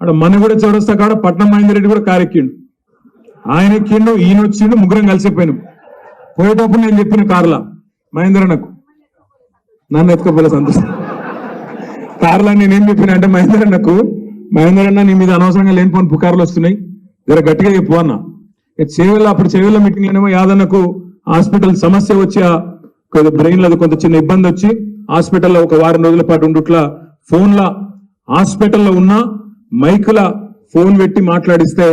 అక్కడ మనగూడ చౌరస్తా కాడ పట్నం మహేందర్ రెడ్డి కూడా కారు ఎక్కిండు. ఆయన ఎక్కిండు, ఈయన వచ్చిండు, ముగ్గురం కలిసిపోయినాం. పోయేటప్పుడు నేను చెప్పిన కార్లా మహేందర్ అన్నకు, నన్ను ఎత్తుకోపోలే సంతోషం. కార్లా నేనేం చెప్పిన అంటే మహేందర్ అన్న నీ మీద అనవసరంగా లేనిపోని పుకార్లు వస్తున్నాయి, జర గట్టిగా చెప్పు అన్న. అప్పుడు చేవెళ్ళ మీటింగ్ లోనేమో యాదన్నకు హాస్పిటల్ సమస్య వచ్చి బ్రెయిన్ లో కొంత చిన్న ఇబ్బంది వచ్చి హాస్పిటల్లో ఒక వారం రోజుల పాటు ఉండుట్లా ఫోన్లా హాస్పిటల్లో ఉన్న మైకుల ఫోన్ పెట్టి మాట్లాడిస్తే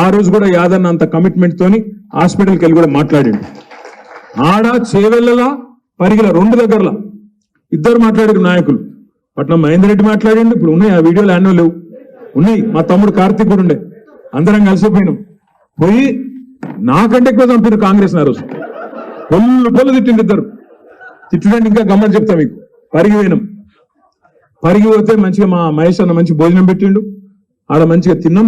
ఆ రోజు కూడా యాదన్న అంత కమిట్మెంట్ తోని హాస్పిటల్కి వెళ్ళి కూడా మాట్లాడిండు. ఆడ చేవెళ్ళలా పరిగిల రెండు దగ్గరలా ఇద్దరు మాట్లాడారు నాయకులు. పట్నం మహేందర్ రెడ్డి మాట్లాడిండు, ఇప్పుడు ఉన్నాయి ఆ వీడియోలు యాన్నో లేవు, ఉన్నాయి. మా తమ్ముడు కార్తీక్ కూడా ఉండే, అందరం కలిసిపోయినాం. పోయి నాకంటే ఎక్కువ చంపిన కాంగ్రెస్ ఆ రోజు పొల్లు తిట్టింది ఇద్దరు. తిట్టడానికి ఇంకా గమ్మని చెప్తా మీకు. పరిగి పోతే మంచిగా మా మహేష్ అన్న మంచి భోజనం పెట్టిండు, ఆడ మంచిగా తిన్నాం.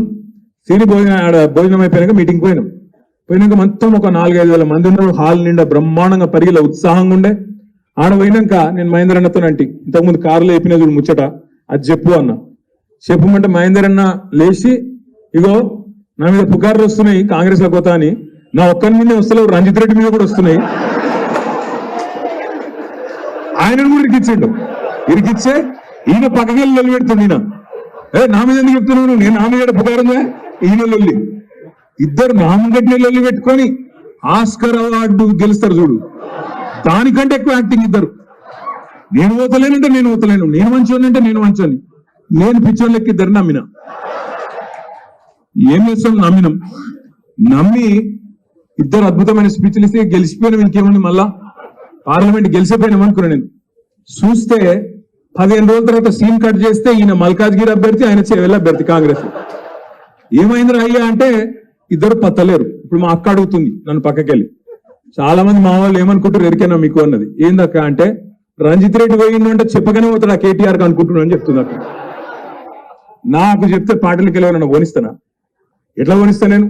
తిని ఆడ భోజనం అయిపోయినాక మీటింగ్ పోయినాక మొత్తం ఒక 4-5 వేల మంది ఉన్నారు. హాల్ నిండా బ్రహ్మాండంగా పరిగిలో ఉత్సాహంగా ఉండే. ఆడ పోయినాక నేను మహేందర్ అన్నతో అంటే ఇంతకుముందు కారులో చెప్పిన చూడు ముచ్చట, అది చెప్పు అన్న. చెప్పమంటే మహేందర్ అన్న లేచి, ఇగో నా మీద పుకార్లు వస్తున్నాయి కాంగ్రెస్ లో కొత్త అని, నా ఒక్కరి మీదే వస్తలేవు, రంజిత్ రెడ్డి మీద కూడా వస్తున్నాయి. ఆయనను కూడా ఇరికిచ్చే ఈయన పక్కకెళ్ళి నిలబెడుతుంది. ఈయన నా మీద ఎందుకు చెప్తున్నాను, నేను నా మీద పుకారుందా, ఈయన లొల్లి. ఇద్దరు నామగడ్డి లొల్లి పెట్టుకొని ఆస్కర్ అవార్డు గెలుస్తారు చూడు, దానికంటే ఎక్కువ యాక్టింగ్ ఇద్దరు. నేను ఓతలేనంటే నేను ఓతలేను, నేను మంచోని అంటే నేను మంచోని, నేను పిచ్చోళ్ళకి ఇద్దరు నమ్మిన. ఏం చేస్తాం, నమ్మి ఇద్దరు అద్భుతమైన స్పీచ్లు ఇస్తే గెలిచిపోయినాం. ఇంకేముంది, మళ్ళా పార్లమెంట్ గెలిచిపోయినాం అనుకున్నా. నేను చూస్తే 15 రోజుల తర్వాత సీన్ కట్ చేస్తే ఈయన మల్కాజ్గిరి అభ్యర్థి, ఆయన చేవెళ్ళ అభ్యర్థి కాంగ్రెస్. ఏమైందిరా అయ్యా అంటే ఇద్దరు పత్తలేరు. ఇప్పుడు మా అక్క అడుగుతుంది నన్ను పక్కకెళ్ళి, చాలా మంది మా వాళ్ళు ఏమనుకుంటారు ఎరికేనా మీకు అన్నది. ఏందక్క అంటే రంజిత్ రెడ్డి పోయిండు అంటే చెప్పగానే పోతాడు ఆ కేటీఆర్ కి అనుకుంటున్నాను అని చెప్తుంది అక్క. నాకు చెప్తే పార్టీలకి వెళ్ళి నన్ను పోనిస్తానా? ఎట్లా పోనిస్తా నేను?